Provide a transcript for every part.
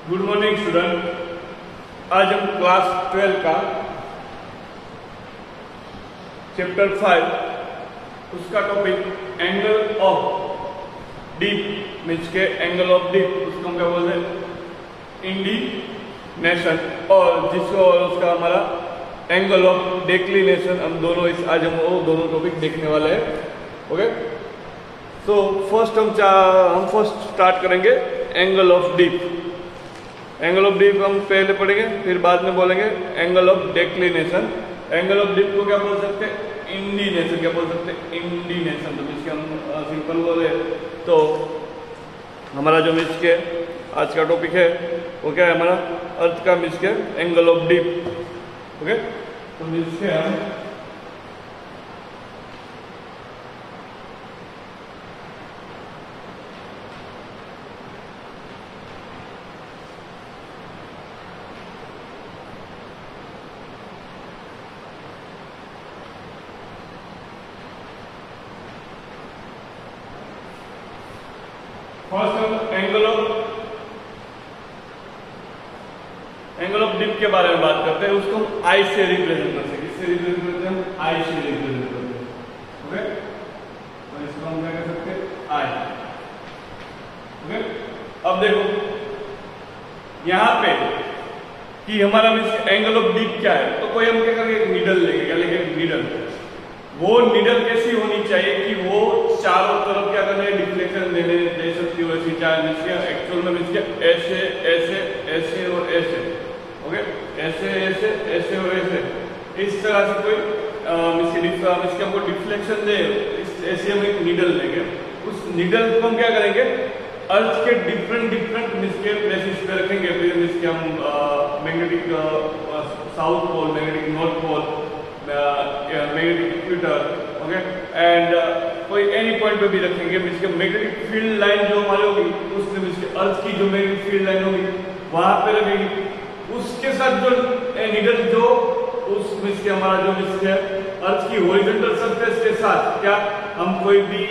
Good morning student. आज हम class 12 का चैप्टर 5 उसका topic angle of deep means के एंगल ऑफ डीप उसको हम क्या बोलते हैं इंडिनेशन, और जिसको उसका हमारा एंगल ऑफ डेक्लिनेशन, हम दोनों आज हम वो दोनों टॉपिक देखने वाले हैं। ओके, सो फर्स्ट हम फर्स्ट स्टार्ट करेंगे angle of deep. Angle of deep हम पहले पढ़ेंगे, फिर बाद में बोलेंगे angle of declination. Angle of deep को क्या बोल सकते हैं? इंडिनेशन। क्या बोल सकते हैं? इंडिनेशन। तो इसके हम सिंपल बोले तो हमारा जो मिस के आज का टॉपिक है वो क्या है? हमारा अर्थ का मिस के एंगल ऑफ डीप। ओके, तो मिस के हम फर्स्ट एंगल ऑफ डीप के बारे में बात करते हैं। उसको हम आई से रिप्रेजेंट कर सकते हैं। इससे रिप्रेजेंट करते हैं हम आई से रिप्रेजेंट करते हैं। ओके, तो इसको हम क्या कर सकते हैं? आई। ओके, अब देखो यहां पे कि हमारा एंगल ऑफ डीप क्या है, तो कोई हम क्या करेंगे? नीडल लेंगे। क्या लेंगे? नीडल। वो नीडल कैसी होनी चाहिए कि वो चारों तरफ क्या करने डिफ्लेक्शन दे सकती हो, ऐसी चार एक्चुअल में ऐसे ऐसे ऐसे और ऐसे। ओके, ऐसे ऐसे ऐसे और ऐसे, इस तरह से कोई हमको डिफ्लेक्शन दे, ऐसे हम एक नीडल लेंगे। उस नीडल को हम क्या करेंगे? अर्थ के डिफरेंट प्लेसेस पे रखेंगे। फिर हम magnetic south pole, magnetic north pole, magnetic equator, okay, and कोई एनी पॉइंट पे भी रखेंगे। मैग्नेटिक फील्ड लाइन जो हमारी होगी उसमें अर्थ की जो मैग्नेटिक फील्ड लाइन होगी वहां पे रखेंगे। उसके साथ जो नीडल जो हमारा जो अर्थ की हॉरिजॉन्टल सरफेस के साथ क्या हम कोई भी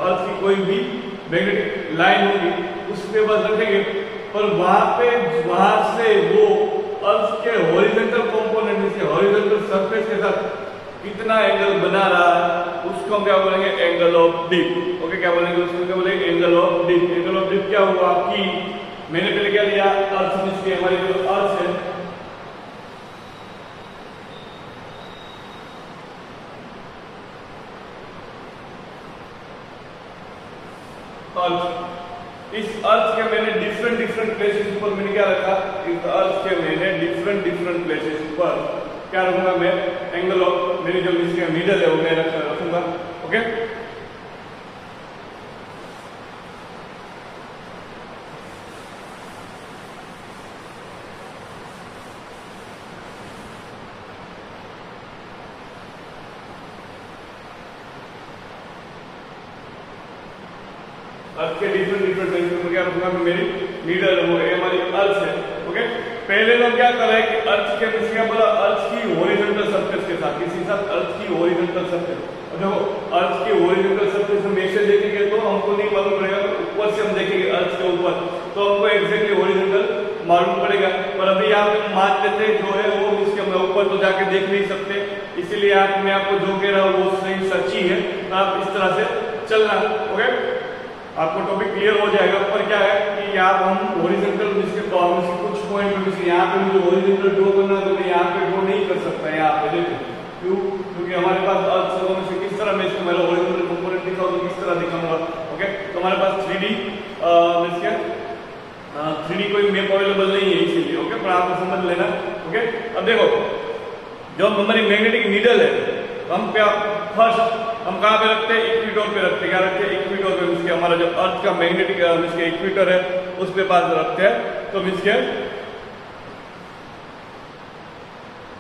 अर्थ की कोई भी मैग्नेटिक लाइन होगी उस पे बस रखेंगे। पर वहां से वो अर्थ के हॉरिजॉन्टल कंपोनेंट हॉरिजॉन्टल सरफेस के साथ कितना एंगल बना रहा है उसको हम क्या बोलेंगे? Angle of deep. ओके, क्या बोलेंगे? उसको क्या बोलेंगे? Angle of deep. Angle of deep क्या हुआ कि मैंने पहले क्या लिया? अर्थ हमारी जो अर्थ है अर्थ, इस अर्थ के मैंने डिफरेंट प्लेसेस पर मैंने क्या रखा? इस अर्थ के मैंने डिफरेंट प्लेसेस पर क्या रखूंगा? मैं एंगल ऑफ मेरी जो नीडल है वो मैं रखूंगा। ओके, अर्थ के डिफरेंट प्लेसेस पर क्या रखूंगा? मेरी नीडल वो हमारी अर्थ है। ओके, पहले तो क्या कर रहे हैं कि अर्थ के बोला अर्थ की हॉरिजॉन्टल सरफेस के साथ, इसी साथ अर्थ की हॉरिजॉन्टल सरफेस। देखो अर्थ की हॉरिजॉन्टल सरफेस हम ऐसे देखेंगे तो हमको नहीं मालूम पड़ेगा, ऊपर से हम देखेंगे अर्थ के ऊपर तो हमको एग्जैक्टली हॉरिजॉन्टल मालूम पड़ेगा। पर अभी यहाँ पे मान लेते जो है वो हम ऊपर तो जाके देख नहीं सकते, इसीलिए मैं आपको जो कह रहा हूँ वो सही सच्ची है। आप इस तरह से चलना। ओके, आपको टॉपिक क्लियर हो जाएगा। पर क्या है कि यहाँ हम हॉरिजॉन्टल कुछ पॉइंट पे यहाँ पे मुझे हॉरिजॉन्टल ड्रॉ करना है तो मैं यहाँ पे ड्रॉ नहीं कर सकता। यहाँ पे देखो क्यों? क्योंकि हमारे पास अर्थ से किस तरह मैं इसको मेरा हॉरिजॉन्टल कंपोनेंट दिखाऊं तो किस तरह दिखाऊंगा? ओके, तो हमारे पास 3D कोई मैप अवेलेबल नहीं है इसीलिए। ओके, पर आप समझ लेना। ओके, अब देखो जो हमारी मैग्नेटिक नीडल है हम क्या फर्स्ट हम कहाँ पे रखते हैं? इक्वेटर पे रखते हैं। क्या रखते हैं? इक्वेटर पे। हमारा जो अर्थ का मैग्नेटिक इक्वेटर है उस पे पास रखते हैं। तो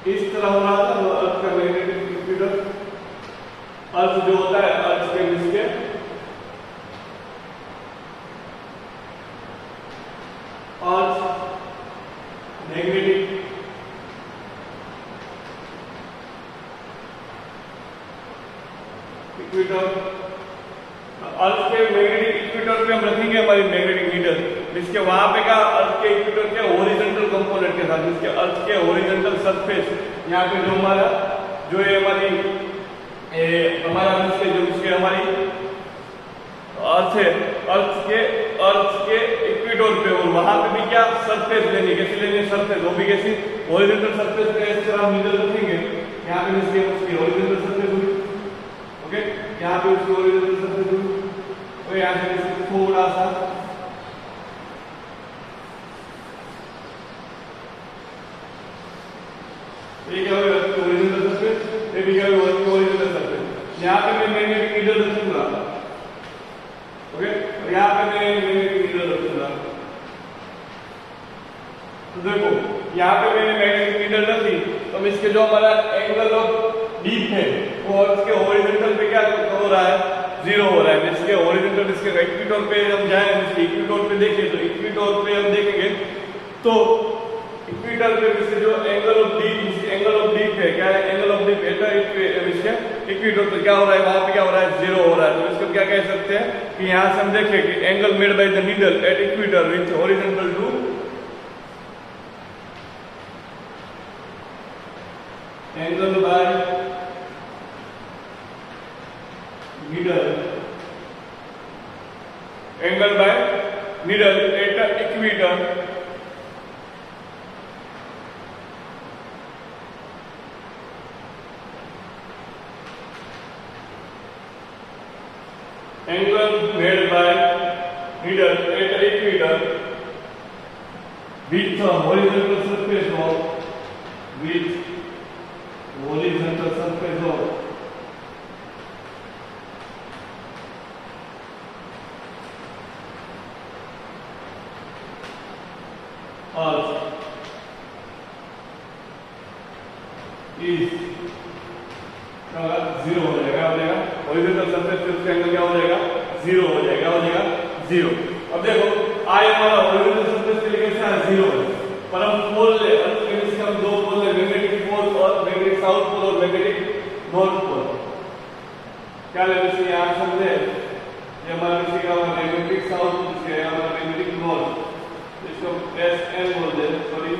इस तरह हो रहा था अर्थ का मैग्नेटिक इक्वेटर। अर्थ जो होता है अर्थ के अर्थ मैग्नेटिक इक्वेटर अर्थ के मैग्नेटिक इक्वेटर पे हम रखेंगे हमारी मैग्नेटिक नीडल, जिसके वहां पे का अर्थ के इक्वेटर के हॉरिजॉन्टल कंपोनेंट के साथ, जिसके अर्थ के हॉरिजॉन्टल सरफेस यहाँ पे जो हमारा जो है हमारी हमारा जो हमारी अर्थ है, अर्थ के इक्वेटर पे, और वहां पे भी क्या सरफेस लेनी, कैसी लेनी सरफेस, वो भी कैसी हॉरिजॉन्टल सरफेस पे इस तरह हम नीडल रखेंगे। यहाँ पे उसकी हॉरिजॉन्टल सरफेस हुई, ओके, यहाँ पे उसकी हॉरिजॉन्टल सरफेस हुई, और यहाँ से थोड़ा सा ये क्या होगा हॉरिजॉन्टल सरफेस, ये भी क्या होगा हॉरिजॉन्टल सरफेस। यहाँ पे मैं मैग्नेटिक नीडल रखूंगा, ओके, और यहाँ पे मैं मैग्नेटिक नीडल रखूंगा। तो देखो यहाँ पे मैंने मैग्नेटिक नीडल रखी, तो इसके जो हमारा एंगल ऑफ डीप है वो इसके हॉरिजॉन्टल पे क्या हो रहा है, 0 हो रहा है। इसके हॉरिजॉन्टल इसके इक्वेटर पे हम जाए, इसके इक्वेटर पे देखें तो इक्वेटर पे हम देखेंगे तो इक्वेटर पे इसके जो एंगल ऑफ डीप है, क्या है एंगल ऑफ डीप है, इसके इक्वेटर पे क्या हो रहा है, वहां पे क्या हो रहा है 0 हो रहा है। तो इसको क्या कह सकते हैं कि यहां से हम देखें कि angle made by the needle at equator which horizontal to angle by needle at equator angle made by needle at equator with the horizontal surface of Earth is 0 हो जाएगा, हॉरिजॉन्टल सरफेस पे उसका एंगल क्या हो जाएगा 0 हो जाएगा 0। अब देखो आई हमारा हॉरिजॉन्टल सरफेस के लिए कैसा 0 है, पर हम पोल ले, अर्थ के इसके हम दो पोल ले, मैग्नेटिक पोल और मैग्नेटिक साउथ पोल और मैग्नेटिक नॉर्थ पोल। क्या ले इसके यहां समझे, ये हमारा किसी का मैग्नेटिक साउथ, इसके हमारा मैग्नेटिक नॉर्थ, इसको एसएन बोल दे, सॉरी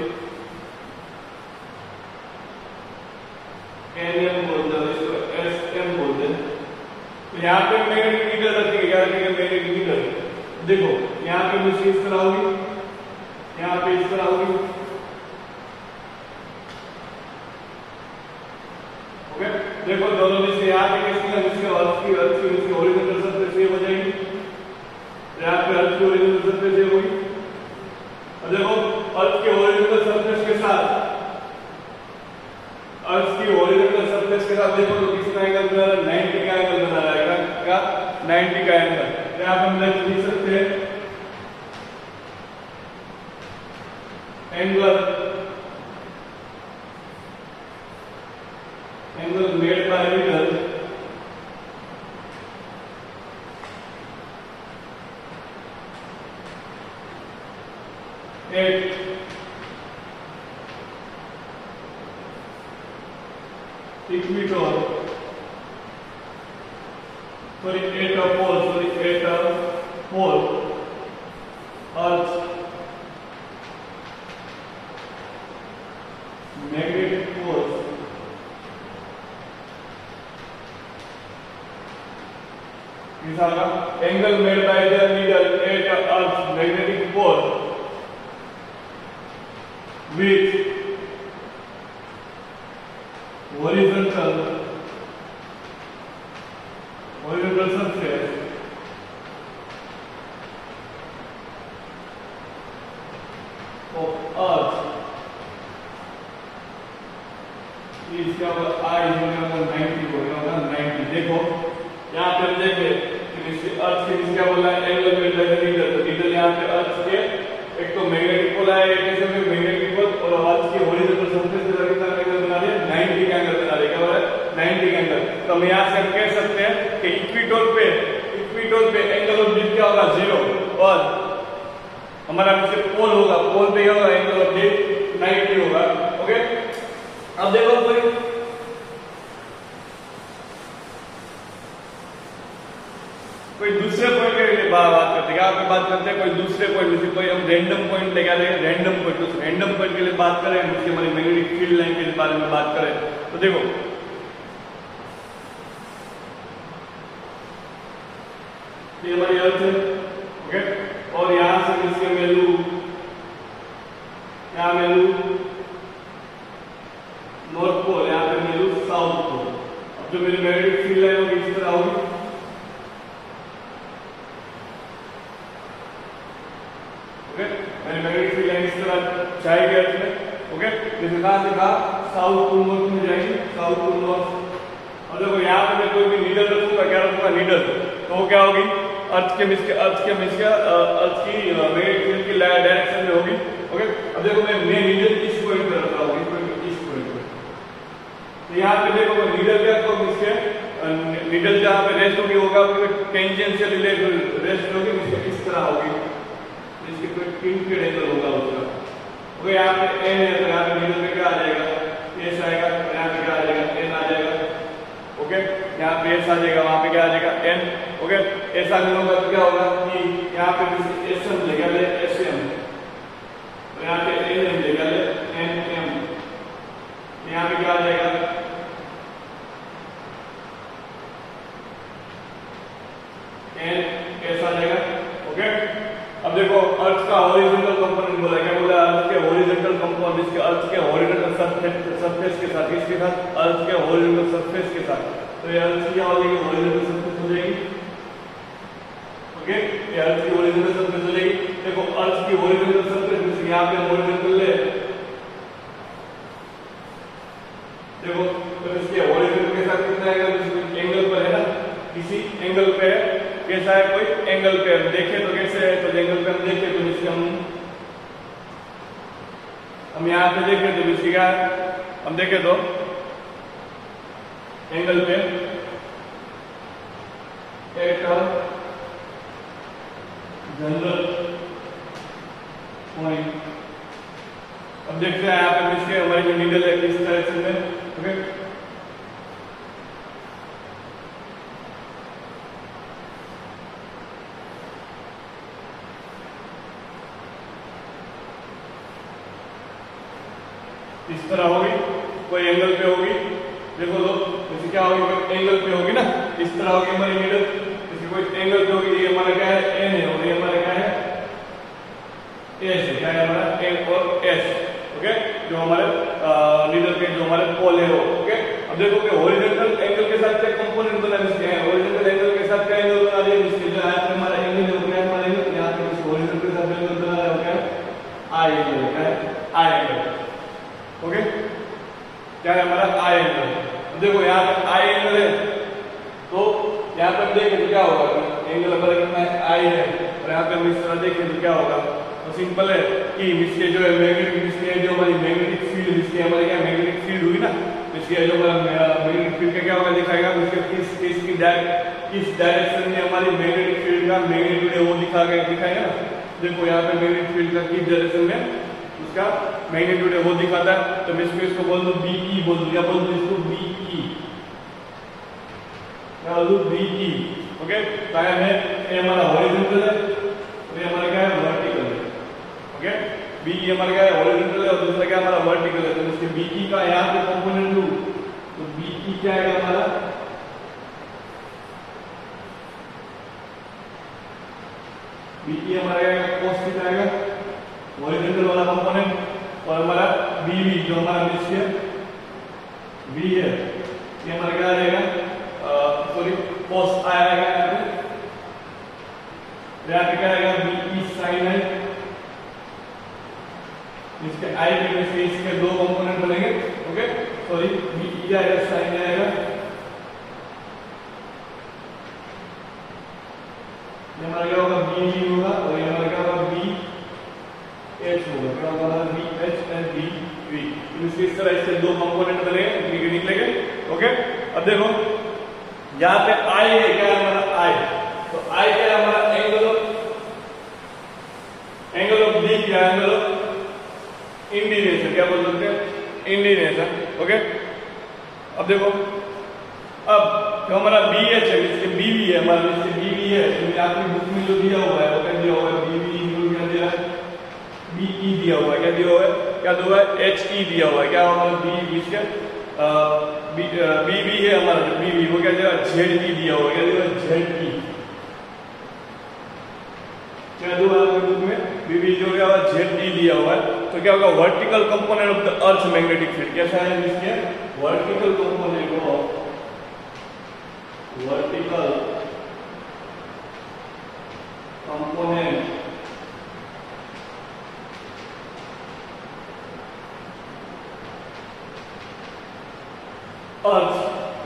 एनएम बोल दे, इसको एसएम बोल दे। तो यहाँ पे मैग्नेटिक नीडल रखेंगे, क्या रखेंगे मैग्नेटिक नीडल। देखो यहाँ पे मुझे इस तरह होगी, यहाँ पे इस तरह होगी, ओके। देखो दोनों में से यहाँ पे किसकी अर्थ की हॉरिजॉन्टल सरफेस ये हो जाएगी, यहाँ पे अर्थ की हॉरिजॉन्टल सरफेस ये होगी। और देखो अर्थ के हॉरिजॉन्टल सरफेस के साथ देखो तो किसका एंगल बना रहा है, 90 का एंगल बना रहा है, क्या 90 का एंगल। यहाँ पे हम लिख सकते हैं angle made by needle at equator, at a pole, Earth magnetic force is angle made by the needle at Earth's magnetic pole with horizontal surface of Earth is क्या होगा I होगा 90 होगा 90। देखो यहाँ पे हम देखें कि अर्थ के क्या बोला है angle made by the needle. Needle यहाँ पे अर्थ के एक तो मैग्नेटिक पोल है, एक ऐसे में मैग्नेटिक पोल, और अर्थ की हॉरिजॉन्टल सरफेस पे कितना एंगल बना दिया 90 का एंगल बना दिया। क्या हो रहा है 90 का एंगल। तो हम यहाँ से हम कह सकते हैं कि इक्वेटर पे एंगल ऑफ डीप क्या होगा 0, और हमारा जैसे पोल होगा, पोल पे क्या होगा एंगल ऑफ डीप 90 होगा, ओके। अब देखो कोई कोई दूसरे पॉइंट के लिए बात करते हैं, आप बात करते हैं कोई दूसरे पॉइंट, जैसे कोई हम रैंडम पॉइंट लेके आ रहे हैं, रैंडम पॉइंट, उस रैंडम पॉइंट के लिए बात करें, उसके हमारी मैग्नेटिक फील्ड लाइन के बारे में बात करें, तो देखो ये हमारी अर्थ है, ओके, और यहां से इसके मैं लू, यहां मैं लू नॉर्थ पोल, यहां पे मैं लू साउथ पोल। अब जो मेरी मैग्नेटिक फील्ड लाइन होगी इस तरह होगी, ओके, मैंने मैग्नेटिक फील्ड लाइन इस तरह जाएगी अर्थ में, ओके, जैसे कहां से कहा साउथ टू नॉर्थ में जाएगी, साउथ टू नॉर्थ। और देखो यहाँ पे मैं कोई भी नीडल रखूंगा, क्या रखूंगा नीडल, तो वो क्या होगी अर्थ की मैग्नेटिक फील्ड की डायरेक्शन में होगी, ओके। अब देखो मैं नीडल इस पॉइंट पे रख रहा हूँ, इस पॉइंट पे, तो यहाँ पे देखो मैं नीडल क्या करूँ, इसके नीडल जहाँ पे रेस्ट होगी होगा टेंजेंशियल रेस्ट होगी, इस तरह होगी, इसके कोई इंक्लिनेट एंगल होगा उसका, ओके। यहाँ पे एन है तो यहाँ पे नीडल पे क्या आ जाएगा, एस आएगा, यहाँ पे क्या आ जाएगा, एन आ जाएगा, ओके। यहाँ पे एस आ जाएगा, वहां पे क्या आ जाएगा एन, ओके। ऐसा नहीं होगा तो क्या होगा कि यहाँ पे एस एम लेगा ले एस एम, तो यहाँ पे एन एम लेगा ले एन एम, यहाँ पे क्या आ जाएगा एन एस आ जाएगा, ओके। अब देखो अर्थ का हॉरिजॉन्टल कंपोनेंट बोला, क्या बोला, अर्थ के हॉरिजॉन्टल कंपोनेंट, इसके अर्थ के हॉरिजॉन्टल सरफेस के साथ, इसके साथ अर्थ के हॉरिजॉन्टल सरफेस के साथ, तो ये अर्थ क्या हो जाएगी, हॉरिजॉन्टल सरफेस हो जाएगी, ओके। ये अर्थ की हॉरिजॉन्टल सरफेस हो जाएगी। देखो अर्थ की हॉरिजॉन्टल सरफेस, यहाँ पे हॉरिजॉन्टल ले, देखो तो इसके हॉरिजॉन्टल के साथ कितना आएगा, एंगल पर है ना, किसी एंगल पे कैसा है, कोई एंगल पे हम देखें तो कैसे है, तो एंगल पे हम देखें तो इसके हम यहाँ पे देखें तो इसकी क्या है, हम देखें तो एंगल पे एक जनरल पॉइंट। अब देखते हैं यहाँ पे इसके हमारी जो नीडल है किस डायरेक्शन में, ओके। इस तरह होगी, कोई एंगल पे होगी, देखो लोग जैसे क्या होगी, कोई एंगल पे होगी ना, इस तरह होगी हमारी नीडल, जैसे कोई एंगल पे होगी, ये हमारा क्या है एन है, और ये हमारा क्या है एस है, क्या है हमारा एन और एस, ओके, जो हमारे नीडल के जो हमारे पोल है वो, ओके। अब देखो कि हॉरिजॉन्टल एंगल के साथ क्या कंपोनेंट बना इसके, हॉरिजॉन्टल एंगल के साथ क्या एंगल बना दिया, इसके जो यहाँ पे हमारा एंगल है वो क्या हमारा एंगल, यहाँ पे इस हॉरिजॉन्टल के साथ एंगल बना रहा है, क्या आई एंगल, क्या है आई एंगल, ओके। क्या है हमारा आई एंगल, तो देखो यहाँ पे आई एंगल है, तो यहाँ पे देखें तो क्या होगा, एंगल हमारा कितना है आई है, और यहाँ पे हम इस तरह देखें तो क्या होगा, तो सिंपल है कि इसके जो है मैग्नेटिक, इसके जो हमारी मैग्नेटिक फील्ड, इसके हमारी क्या मैग्नेटिक फील्ड हुई ना, इसके जो हमारा मैग्नेटिक फील्ड का क्या होगा दिखाएगा, इसके किस डायरेक्शन में हमारी मैग्नेटिक फील्ड का मैग्नीट्यूड है वो दिखाएगा ना। देखो यहाँ पे मैग्नेटिक फील्ड का किस डायरेक्शन में उसका मैग्नीट्यूड है वो दिखाता है, तो मैं इसको बोल दूं बीई, बोल दूं, या बोल दूं इसको बीई, क्या बोल दूं बीई, ओके। तो ये हमारा हॉरिजॉन्टल है और ये हमारा क्या है वर्टिकल है, ओके। बीई हमारा क्या है हॉरिजॉन्टल है और दूसरा क्या हमारा वर्टिकल है, तो इसके बीई का यहाँ पे कंपोनेंट लूं तो बीई क्या आएगा हमारा, बीई हमारा cos थीटा आएगा हॉरिजॉन्टल वाला कंपोनेंट, और हमारा बीवी जो हमारा निश्चय बी है ये हमारा क्या आ जाएगा, सॉरी cos आएगा यहाँ पे क्या आएगा बीई sin है, इसके आई के में से इसके दो कंपोनेंट बनेंगे, ओके। सॉरी बीई आएगा sin आएगा, ये हमारा क्या होगा बी होगा, और ये हमारा क्या होगा बी एच होगा, क्या होगा B H and B V, इस तरह इससे दो कंपोनेंट बनेंगे निकलेंगे, ओके। अब देखो यहाँ पे आई है, क्या है हमारा आई, तो आई क्या है हमारा एंगल ऑफ डी, क्या एंगल ऑफ इंडिनेशन, क्या बोल सकते हैं इंडिनेशन, ओके। अब देखो अब जो हमारा बी एच है इसके बी वी बीवी है हमारा, जैसे बीवी है तो आपकी बुक में जो दिया हुआ है वो क्या दिया हुआ है, बीवी क्या दिया है, बीई दिया हुआ है, क्या दिया हुआ है, क्या दिया हुआ है, एचई दिया हुआ है, क्या हमारा बी इसके बीवी है हमारा, बीवी वो क्या दिया हुआ है, जेडई दिया हुआ है, क्या दिया हुआ है, जेडई, क्या दिया हुआ है बुक में, बीवी जो क्या हुआ है, जेडई दिया हुआ है। तो क्या होगा, vertical component of the earth magnetic field, कैसा है इसके, vertical component of, vertical component earth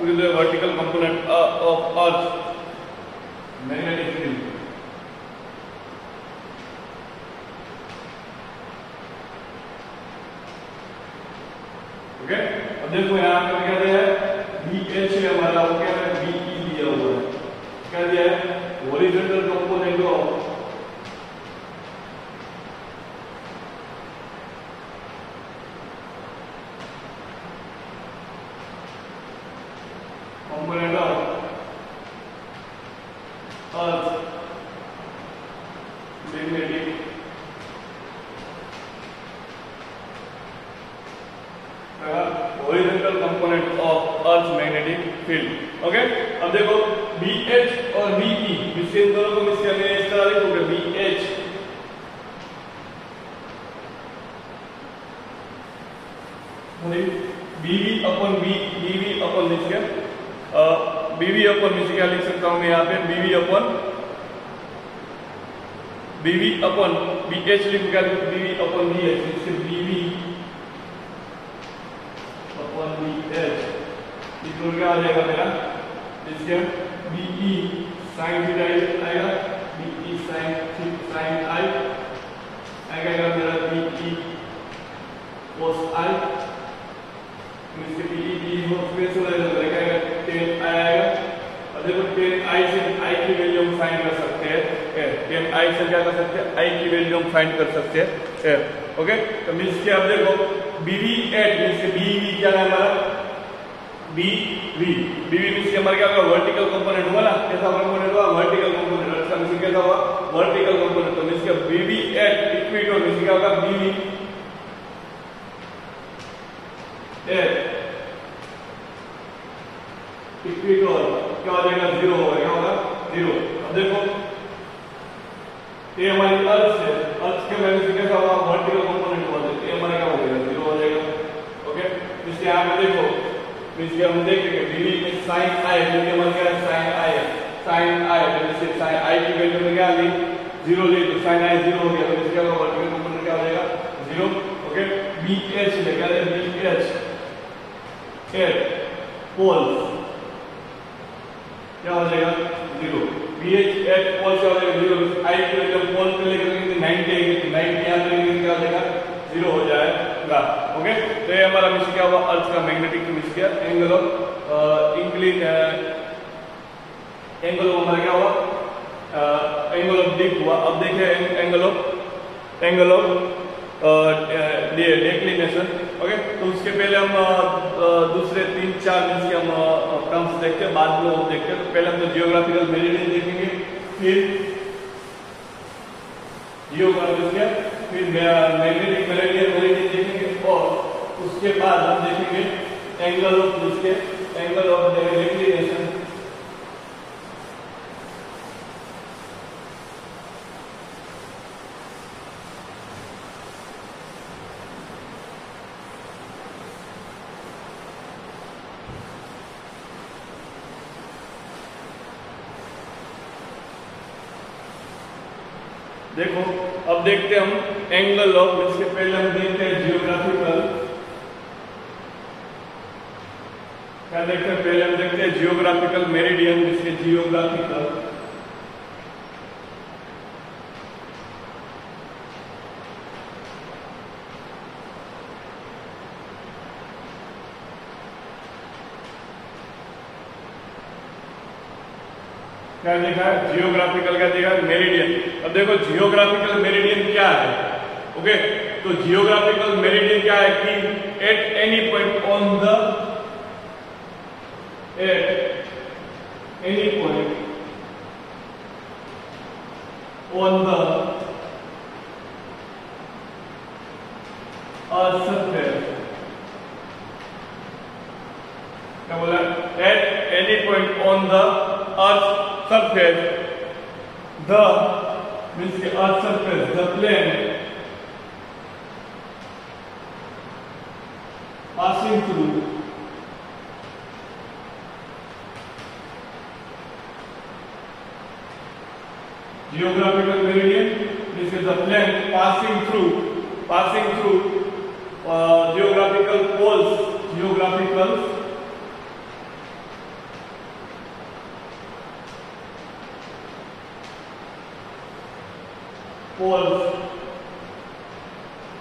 with the vertical component of earth magnetic field। Okay, अब देखो यहाँ पे क्या दिया है, BH है हमारा, वो क्या है, BE दिया हुआ है, क्या दिया है, horizontal component of earth magnetic horizontal component of earth magnetic field. Okay, अब देखो BH और BE, इसके दोनों को मिस करने इस तरह लिखोगे, BH BV अपन BV अपन लिख के BV अपन नीचे क्या लिख सकता हूं मैं यहाँ पे, BV अपन BH लिखूं, क्या लिखूं, BV अपन BH, इससे BV अपन BH इक्वल क्या आ जाएगा मेरा, इसके BE sin थीटा आएगा, BE sin I आएगा मेरा, BE cos I, इसके BE हो स्पेशल आएगा, tan I आएगा। अब देखो tan I से I की वैल्यू हम फाइंड कर सकते हैं, tan I से क्या कर सकते हैं, I की वैल्यू हम फाइंड कर सकते हैं। ओके, तो मींस के अब देखो BV एट मींस के BV क्या है हमारा, BV मींस के हमारा क्या होगा, वर्टिकल कंपोनेंट हुआ ना, कैसा कंपोनेंट हुआ, वर्टिकल कंपोनेंट, अच्छा मींस कैसा हुआ, वर्टिकल कंपोनेंट, तो मींस के BV एट इक्वेटर मींस क्या होगा, BV एट इक्वेटर क्या हो जाएगा, 0 होगा, क्या होगा, 0। अब देखो ये हमारी अर्थ है, अर्थ के वैल्यू से कैसा होगा, वर्टिकल कंपोनेंट होगा, ये हमारा क्या हो जाएगा, 0 हो जाएगा। ओके, इसके यहाँ पे देखो, इसके हम देखेंगे BV में sin I, क्योंकि हमारा क्या है, sin I है, sin I, तो इसके sin I की वैल्यू में क्या ली, 0 ली, तो sin I 0 हो गया, तो इसका वर्टिकल कंपोनेंट क्या हो जाएगा, 0। ओके, BH में क्या है, BH एट पोल्स क्या हो जाएगा, 0, BH एट पोल्स क्या हो जाएगा, 0, I की वैल्यू पोल पे लेकर 90 आएगी, 90 यहाँ पे लेकर क्या हो जाएगा, 0 हो जाएगा। ओके, तो ये हमारा मिस क्या हुआ, अर्थ का मैग्नेटिक मिस किया, एंगल ऑफ इंक्लिन, एंगल ऑफ हमारा क्या हुआ, एंगल ऑफ डिप हुआ। अब देखिए एंगल ऑफ डिक्लिनेशन। ओके, तो उसके पहले हम दूसरे 3-4 मिनट के हम टर्म्स देखते हैं, बाद में हम देखते हैं। तो पहले हम तो जियोग्राफिकल मेरिडियन देखेंगे, फिर मैग्नेटिक मेरिडियन देखेंगे, और उसके बाद हम देखेंगे एंगल ऑफ डिक्लिनेशन। देखो अब देखते हैं हम एंगल ऑफ, इसके पहले हम देखते हैं जियोग्राफिकल, क्या देखते हैं, पहले हम देखते हैं जियोग्राफिकल मेरिडियन, इसके जियोग्राफिकल क्या देखा है, जियोग्राफिकल क्या देखा, मेरिडियन। अब देखो जियोग्राफिकल मेरिडियन क्या है। ओके, तो जियोग्राफिकल मेरिडियन क्या है कि at any point on the on the earth surface. क्या बोला? At any point on the earth surface, the means the earth surface, the plane passing through geographical meridian, means the plane passing through geographical poles,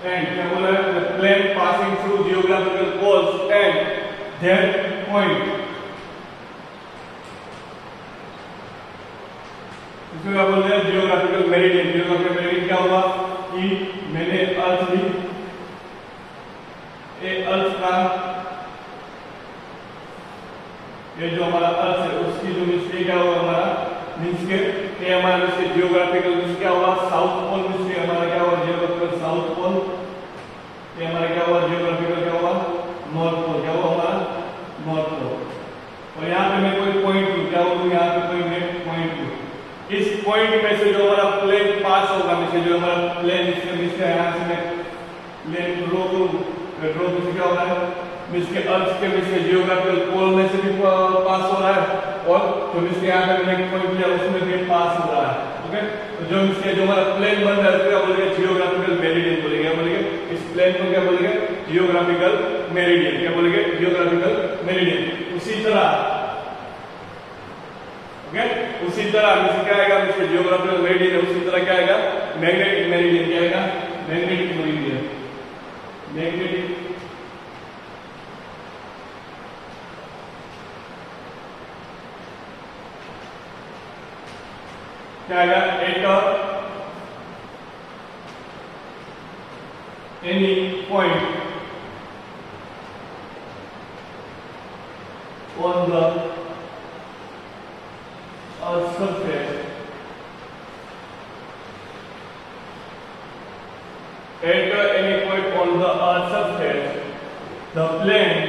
and क्या बोला है? The plane passing through geographical poles and that point. इसमें क्या बोल रहे हैं? Geographical meridian क्या हुआ कि मैंने अर्थ ली, ये अर्थ का, ये जो हमारा अर्थ है उसकी जो मिस्टेक क्या हुआ हमारा मीन्स के ये हमारा मिस्टेक जियोग्राफिकल मीन्स क्या हुआ? साउथ पोल मिस्टेक हमारा क्या हुआ? जियोग्राफिकल साउथ पोल, ये हमारा क्या हुआ? जियोग्राफिकल क्या हुआ? नॉर्थ पोल, क्या हुआ हमारा? North pole. और यहाँ पे मैं कोई पॉइंट लूँ, क्या बोलूँ? यहाँ पे कोई मैं पॉइंट लूँ, इस पॉइंट में से जो हमारा प्लेन पास होगा, मिसे जो हमारा प्लेन इसके मिसे यहाँ से मैं प्लेन ड्रॉ करूँ, ड्रॉ से क्या हो रहा है? मिसके अर्थ के मिसके जियोग्राफिकल पोल में से भी पास हो रहा है और जो मिसके यहाँ पे मैंने पॉइंट लिया उसमें भी पास हो रहा है। ओके, तो जो मिसके जो हमारा प्लेन बन रहा है उसको क्या बोलेंगे? जियोग्राफिकल मेरिडियन बोलेंगे। बोलेंगे इस प्लेन को क्या बोलेंगे? Geographical meridian. क्या बोलेंगे? Geographical meridian. उसी तरह उसी तरह मिसके क्या आएगा? मिसके जियोग्राफिकल मेरिडियन है, उसी तरह क्या आएगा? Magnetic meridian. क्या आएगा? Magnetic meridian. मैग्नेटिक क्या आएगा? Any point on the earth surface at any point on the earth surface, the plane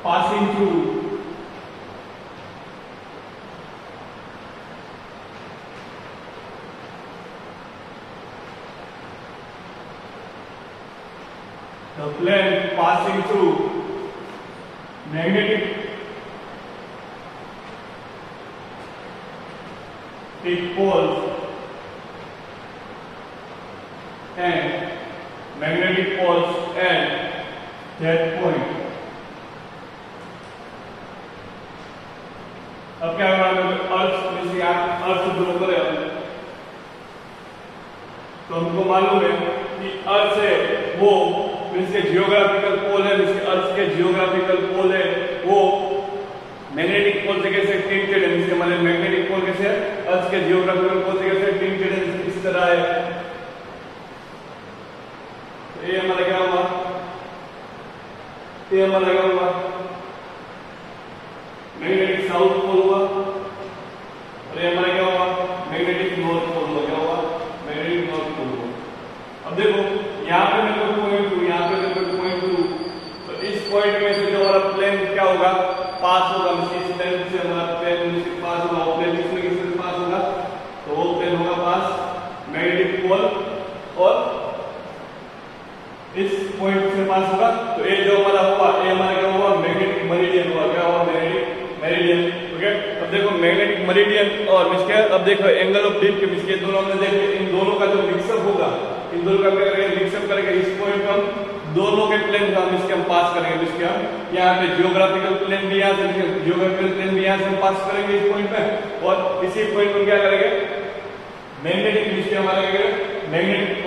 passing through magnetic poles and that point. अब क्या होगा? अर्थ में से अर्थ ड्रॉ करें तो हमको मालूम है कि अर्थ है वो जिसके जियोग्राफिकल पोल है, जिसके अर्थ के जियोग्राफिकल पोल है वो मैग्नेटिक पोल से कैसे टिंटेड है, जिसके हमारे मैग्नेटिक पोल कैसे है? अर्थ के जियोग्राफिकल पोल से कैसे टिंटेड है? इस तरह है। तो ये हमारा क्या हुआ? ये हमारा क्या हुआ? मैग्नेटिक साउथ पोल हुआ और ये हमारा क्या हुआ? मैग्नेटिक नॉर्थ पोल हुआ। क्या हुआ? मैग्नेटिक नॉर्थ पोल हुआ। अब देखो यहाँ पे मैं कोई पॉइंट लूँ, यहाँ पे मैं कोई पॉइंट लूँ, तो इस पॉइंट में से जो हमारा प्लेन क्या होगा? पास होगा। इस प्लेन से हमारा प्लेन पास होगा। वो प्लेन किसमें किसमें पास होगा? तो वो प्लेन होगा पास मैग्नेटिक पोल और इस पॉइंट से पास होगा। तो ये जो हमारा हुआ, ये हमारा क्या हुआ? मैग्नेटिक मेरिडियन हुआ। क्या हुआ? Magnetic meridian. ओके, अब देखो मैग्नेटिक मेरिडियन और मिसके अब देखो एंगल ऑफ डिप के मिसके दोनों हमने देखे। इन दोनों का जो मिक्सअप होगा, इन दोनों का क्या करेंगे? मिक्सअप करेंगे। इस पॉइंट पर दोनों के प्लेन का इसके हम पास करेंगे। इसके हम यहाँ पे जियोग्राफिकल प्लेन भी यहाँ से जियोग्राफिकल प्लेन भी यहाँ से हम पास करेंगे इस पॉइंट पे और इसी पॉइंट पर क्या करेंगे? मैग्नेटिक इसके हमारे मैग्नेटिक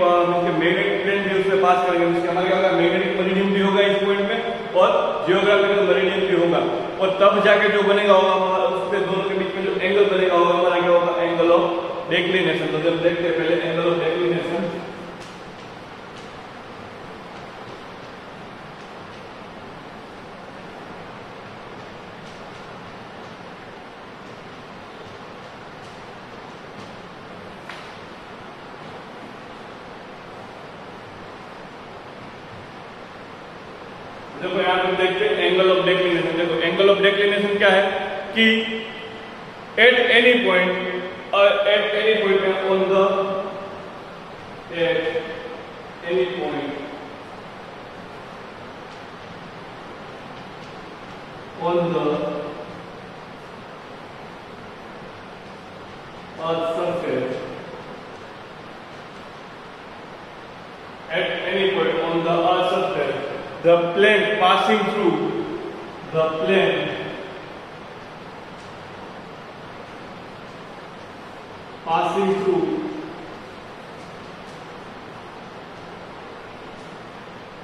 प्लेन भी उससे पास करेंगे। इसके हमारे क्या होगा? मैग्नेटिक मेरिडियन भी होगा इस पॉइंट पे और जियोग्राफिकल मेरिडियन भी होगा और तब जाके जो बनेगा होगा हमारा उसके दोनों के बीच में जो एंगल बनेगा होगा हमारा क्या होगा? Angle of declination. तो जब देखते हैं पहले एंगल ऑफ डिक्लिनेशन, देखो यहाँ पे देखते हैं एंगल ऑफ डिक्लिनेशन। देखो एंगल ऑफ डिक्लिनेशन क्या है कि at any point on the any point on the earth surface, at any point on the earth's surface, the plane passing through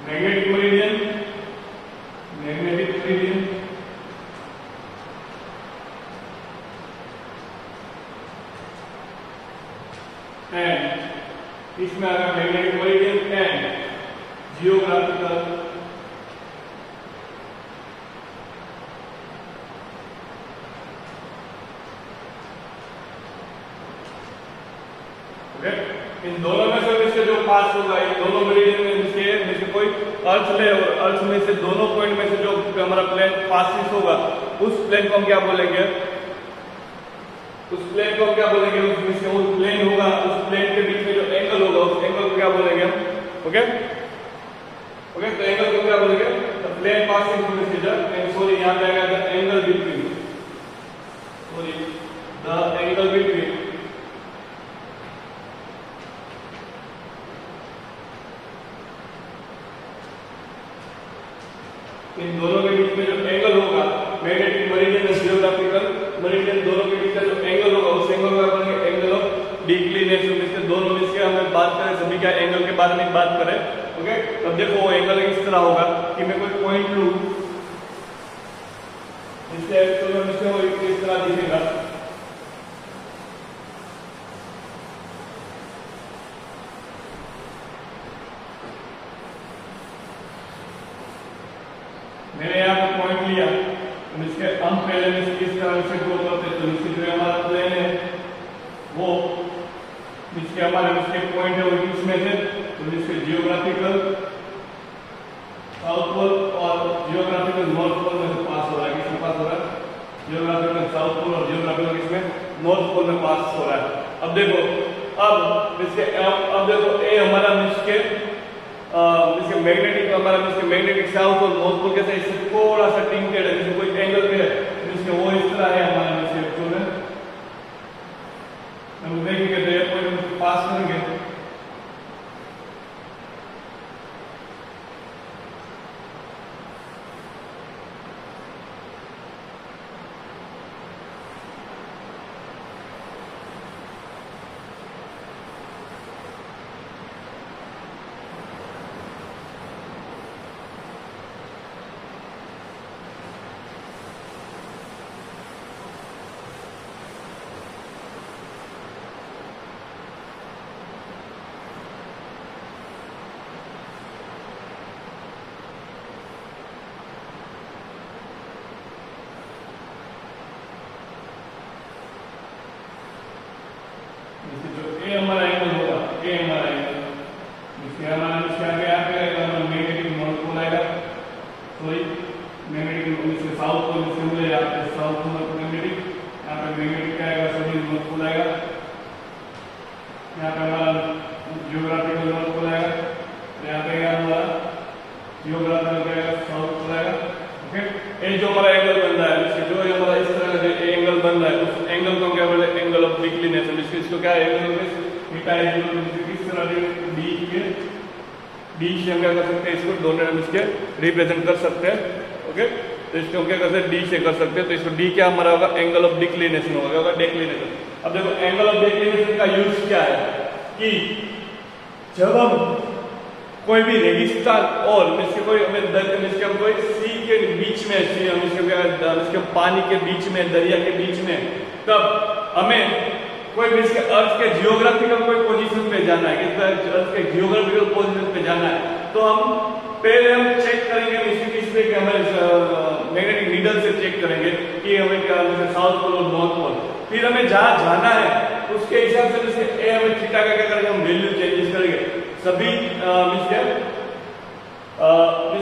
magnetic meridian and इसमें आएगा magnetic meridian and geographical okay. इन दोनों में से जो पास होगा, इन दोनों मेरिडियन में से कोई अर्थ ले और अर्थ में से दोनों पॉइंट में से जो हमारा प्लेन पासिस होगा, उस प्लेन को हम क्या बोलेंगे? उस प्लेन को क्या बोलेंगे? उस प्लेन होगा, उस प्लेन के बीच में जो एंगल होगा, उस एंगल को क्या बोलेंगे हम? ओके ओके, तो एंगल को क्या बोलेंगे? The plane passing through this region and sorry यहां पे आएगा the angle between, sorry the angle between इन दोनों के बीच में जो एंगल होगा, मैग्नेटिक मेरिडियन और जियोग्राफिकल मेरिडियन, दोनों के बीच का जो एंगल होगा, उस एंगल को क्या बोलेंगे? Angle of declination. इसके दोनों में से हमें बात करें, सभी क्या एंगल के बारे में बात करें। ओके, अब देखो वो एंगल इस तरह होगा कि मैं कोई पॉइंट लूं, इससे वो इस तरह दिखेगा। मैंने यहाँ पे पॉइंट लिया, तो इसके हम पहले में किस तरह से ड्रॉ करते हैं? तो इसके जो हमारा प्लेन है वो इसके हमारे इसके पॉइंट है वो किसमें से? तो इसके जियोग्राफिकल साउथ पोल और जियोग्राफिकल नॉर्थ पोल में से पास हो रहा है। किसमें पास हो रहा है? जियोग्राफिकल साउथ पोल और जियोग्राफिकल किसमें? नॉर्थ पोल में पास हो रहा है। अब देखो, अब देखो ए हमारा इसके मैग्नेटिक हमारा मैग्नेटिक साउथ और नॉर्थ पोल कैसे इससे थोड़ा सा टिंटेड है, जैसे कोई एंगल पे है, जिसके वो इस तरह है हमारा हम देखेंगे तो ये पॉइंट पास करेंगे। ए हमारा एंगल होगा, ए हमारा एंगल इसके हमारा इसके आगे यहाँ पे हमारा मैग्नेटिक नॉर्थ पोल आएगा, सॉरी मैग्नेटिक इसके साउथ पोल इसके मिले यहाँ पे साउथ पोल मैग्नेटिक, यहाँ पे मैग्नेटिक क्या आएगा? सॉरी नॉर्थ पोल आएगा। यहाँ पे हमारा जियोग्राफिकल नॉर्थ पोल आएगा, यहाँ पे हमारा जियोग्राफिकल क्या आएगा? साउथ पोल आएगा। ओके, ये जो हमारा एंगल बन रहा है, इसके जो हमारा इस तरह का जो एंगल बन रहा है, उस एंगल को क्या बोलते हैं? Angle of declination. इसको क्या एंगल में थीटा एंगल किस तरह डी के डी से हम क्या कर सकते हैं? इसको दोनों हम इसके रिप्रेजेंट कर सकते हैं। ओके, तो इसको हम क्या कर सकते हैं? डी से कर सकते हैं। तो इसको डी क्या हमारा होगा? एंगल ऑफ डिक्लिनेशन होगा, डिक्लिनेशन। अब देखो एंगल ऑफ डिक्लिनेशन का यूज क्या है कि जब हम कोई भी रेगिस्तान और इसके कोई हम कोई सी के बीच में इसके पानी के बीच में, दरिया के बीच में, तब हमें कोई भी इसके अर्थ के जियोग्राफिकल कोई पोजीशन पे जाना है, अर्थ के जियोग्राफिकल पोजीशन पे जाना है, तो हम पहले हम चेक करेंगे इस पे कि हमें मैग्नेटिक नीडल से चेक करेंगे कि हमें क्या साउथ पोल और नॉर्थ पोल। फिर हमें जहाँ जाना है उसके हिसाब से ए हमें थीटा का क्या करेंगे? हम वैल्यू चेंजेस करेंगे। सभी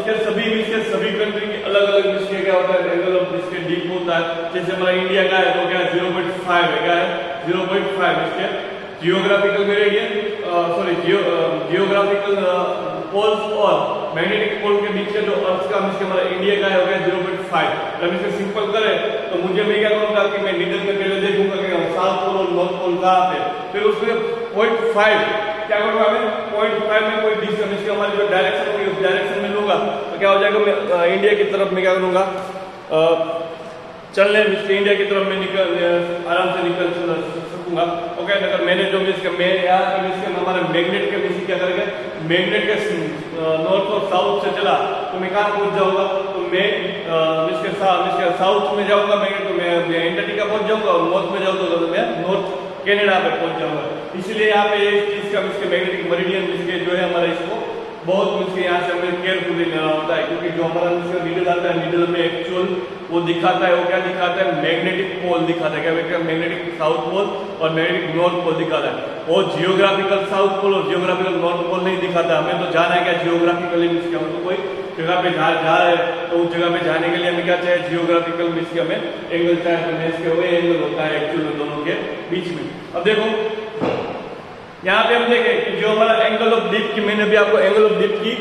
इसके सभी कंट्री के अलग अलग इसके क्या होता है, एंगल ऑफ इसके डीप होता है। जैसे हमारा इंडिया का है तो क्या है 0.5 है, क्या है 0.5 इसके geographical meridian, sorry geographical poles और मैग्नेटिक पोल के बीच का जो अर्थ का इसके हमारा इंडिया का है हो गया 0.5। जब इसे सिंपल करें तो मुझे मैं क्या करूंगा कि मैं नीडल में पहले देखूंगा कि साउथ पोल और नॉर्थ पोल कहां पे, फिर उसमें 0.5 क्या करूंगा मैं 0.5 में कोई डिस्टेंस इसके हमारी जो डायरेक्शन होगी उस डायरेक्शन में लूंगा तो क्या हो जाएगा, मैं इंडिया की तरफ में क्या करूंगा चलने इंडिया की तरफ में निकल आराम से निकल सकूंगा। ओके, अगर मैंने जो मैं यहाँ हमारे मैग्नेट के मिस क्या करेंगे, मैग्नेट के नॉर्थ और साउथ से चला तो मैं कहाँ पहुंच जाऊंगा, तो मैं इसके साउथ में जाऊंगा मैग्नेट, तो मैं एंटार्क्टिका पहुंच जाऊंगा, और नॉर्थ में जाऊंगा तो मैं नॉर्थ कनाडा पे पहुंच जाऊंगा। इसलिए यहाँ पे इस चीज का इसके मैग्नेटिक मेरिडियन इसके जो है हमारा इसको बहुत मुझे यहाँ से हमें केयरफुली लेना होता है, क्योंकि जो हमारा नीडल आता है नीडल में एक्चुअल वो दिखाता है, वो क्या दिखाता है मैग्नेटिक पोल दिखाता है, क्या मैग्नेटिक साउथ पोल और मैग्नेटिक नॉर्थ पोल दिखाता है। वो जियोग्राफिकल साउथ पोल और जियोग्राफिकल नॉर्थ पोल नहीं दिखाता। हमें तो जाना है क्या जियोग्राफिकली मीन्स हम तो कोई जगह पे जा रहे हैं तो उस जगह पे जाने के लिए हमें क्या चाहिए, जियोग्राफिकल मीन्स के हमें एंगल चाहिए, इसके वही एंगल होता है एक्चुअल दोनों के बीच में। अब देखो यहाँ पे हम देखें कि जो हमारा एंगल ऑफ डिप की, मैंने भी आपको एंगल ऑफ डिप की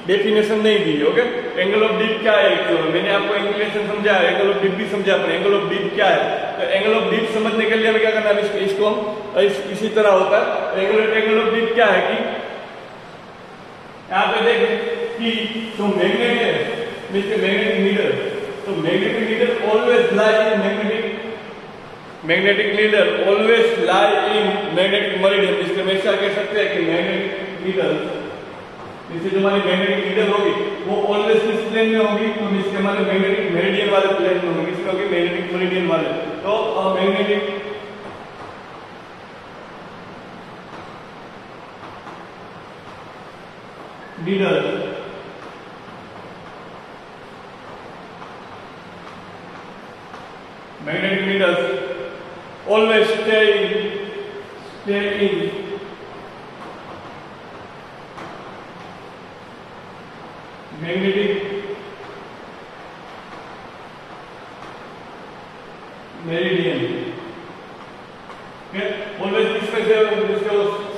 डेफिनेशन नहीं दी। ओके, एंगल ऑफ डिप क्या है, मैंने आपको इंक्लिनेशन समझाया, एंगल ऑफ डिप भी समझा आपने। एंगल ऑफ डिप क्या है, तो एंगल ऑफ डिप समझने के लिए हमें क्या करना है, इसको हम इसी तरह होता है। एंगल ऑफ डिप क्या है कि यहाँ पे देखें कि जो मैग्नेट है मैग्नेटिक नीडल, तो magnetic needle always lie in magnetic needle always lie in magnetic meridian. इसके हमेशा कह सकते हैं कि मैग्नेटिक नीडल, इससे जो हमारी मैग्नेटिक नीडल होगी वो ऑलवेज किस प्लेन में होगी, तो इसके हमारे मैग्नेटिक मेरिडियन वाले प्लेन में होगी। किसमें होगी, मैग्नेटिक मेरिडियन वाले। तो magnetic needle magnetic needles always stay in magnetic meridian। Always किसमें से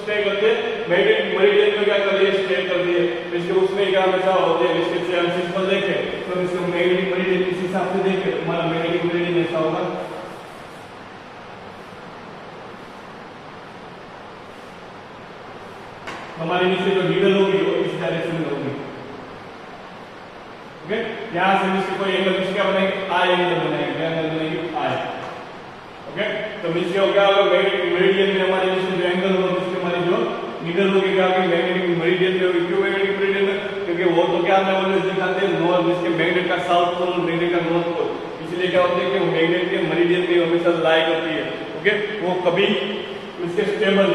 स्टे करते हैं, मैग्नेटिक मेरिडियन में क्या कर दिए, स्टे कर दिए। इसके उसमें क्या हमेशा होते हैं, इसके से हम सिंपल देखें तो इसको मैग्नेटिक मेरिडियन किस हिसाब से देखें, हमारा मैग्नेटिक मेरिडियन ऐसा होगा, हमारे नीचे जो नीडल होगी वो इस डायरेक्शन में होगी। ओके, यहां से नीचे कोई एंगल किसका बनाएंगे, आई एंगल बनाएंगे, क्या एंगल बनाएंगे, आई। ओके, तो नीचे हो गया अगर मैग्नेटिक मेरिडियन में हमारे नीचे जो एंगल होगा उसके हमारी जो नीडल होगी क्या होगी, मैग्नेटिक मेरिडियन में होगी। क्यों मैग्नेटिक मेरिडियन में, क्योंकि वो तो क्या हमें ऑलवेज दिखाते हैं नॉर्थ, इसके मैग्नेट का साउथ पोल, मैग्नेट का नॉर्थ पोल, इसलिए क्या होता है कि मैग्नेट के मेरिडियन में हमेशा लाई करती है। ओके, वो कभी इसके स्टेबल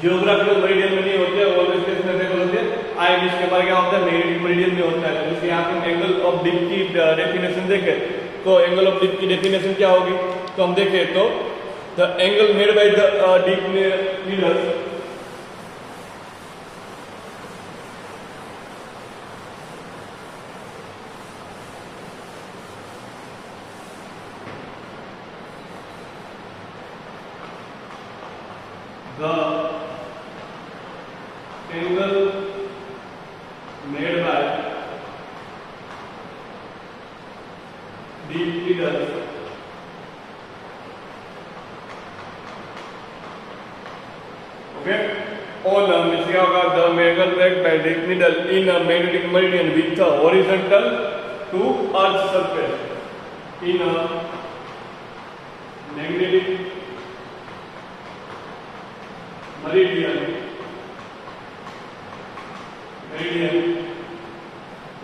जियोग्राफिकल मेरिडियन में नहीं होते, ऑलवेज किसमें स्टेबल होते हैं, आई इसके हमारे क्या होता है मैग्नेटिक मेरिडियन में होता है। जैसे यहाँ पे एंगल ऑफ डिप की डेफिनेशन देखें तो एंगल ऑफ डिप की डेफिनेशन क्या होगी, तो हम देखें तो the angle made by the dip needles the angle made by deep needles okay on the angle made by deep needle in a magnetic meridian with a horizontal to earth surface in a magnetic meridian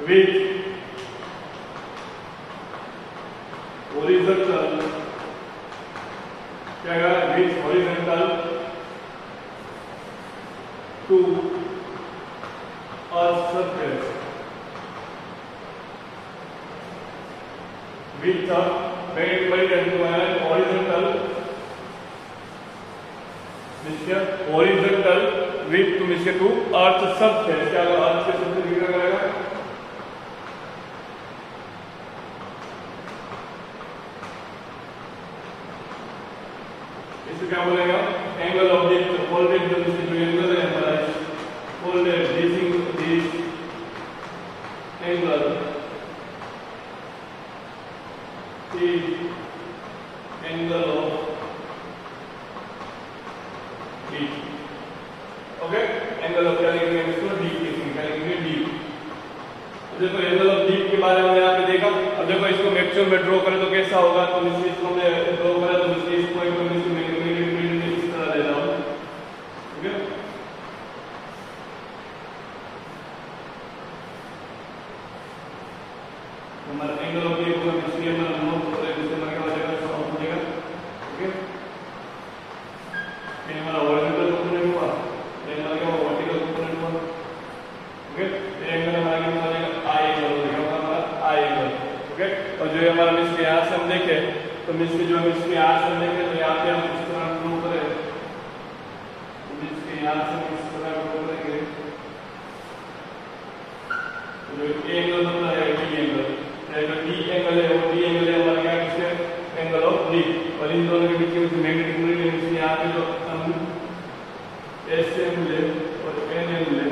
with horizontal to earth surface with a magnetic meridian to an horizontal grip तुम इसके to earth शब्द है, इसके अगर अर्थ के शब्द लिखा करेगा इसको क्या बोलेगा, एंगल ऑफ द फोल्डेड, जो इसके जो एंगल है हमारा folded this angle is angle of D. Okay, angle of क्या लिखेंगे इसको, डी क्या लिखेंगे, डी। देखो एंगल ऑफ डी के बारे में यहाँ पे देखा। अब देखो इसको मैक्सिमम में ड्रॉ करें तो कैसा होगा, तो इसको मैं ड्रॉ करें तो इस पॉइंट को इस तरह ले रहा हूँ। ओके, हमारा एंगल ऑफ डी को हम इसलिए हमारा नोट कर रहे हैं, जिससे हमारा क्या हो जाएगा, सॉल्व हो जाएगा। ओके, ये हमारा हॉरिजॉन्टल कंपोनेंट हुआ, ये हमारा क्या हुआ, वर्टिकल कंपोनेंट हुआ। ओके, ये एंगल हमारा कितना हो जाएगा, आई एंगल हो जाएगा, हमारा आई एंगल। ओके, और जो हमारा मिस के यहाँ से हम देखे तो मिस के जो हम इसके यहाँ से हम देखे तो यहाँ पे हम इस तरह ड्रॉ करें, मिस के यहाँ से हम इस तरह ड्रॉ करेंगे तो जो एंगल बनता है डी एंगल, जो डी एंगल है वो डी एंगल है हमारा क्या, किसके, एंगल ऑफ डी। और इन दोनों के बीच में मैग्नेटिक मोमेंट है, यहाँ पे जो हम एस एम ले और एन एम ले,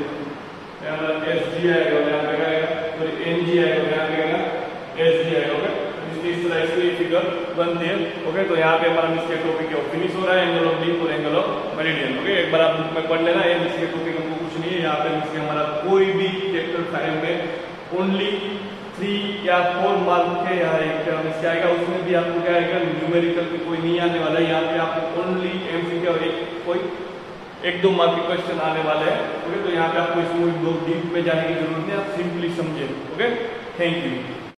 हमारा एस जी आएगा और यहाँ पे क्या आएगा, और एन जी आएगा, यहाँ पे क्या एस जी आएगा। ओके, इस तरह इसकी फिगर बनती है। ओके, तो यहाँ पे हमारा मिसके टॉपिक फिनिश हो रहा है, एंगल ऑफ डी और एंगल ऑफ मेरिडियन। ओके, एक बार आप बुक में पढ़ लेना, ये मिसके टॉपिक हमको कुछ नहीं है। यहाँ पे मिसके हमारा कोई भी चैप्टर 5 में ओनली 3 या 4 मार्क के यहाँ एक मिसके आएगा, उसमें भी आपको क्या आएगा, न्यूमेरिकल भी कोई नहीं आने वाला है। यहाँ पे आपको ओनली एमसीक्यू और कोई 1-2 मार्क के क्वेश्चन आने वाले हैं। ओके, तो यहाँ पे आपको इसमें डीप में जाने की जरूरत नहीं, आप सिंपली समझे। Okay, thank you.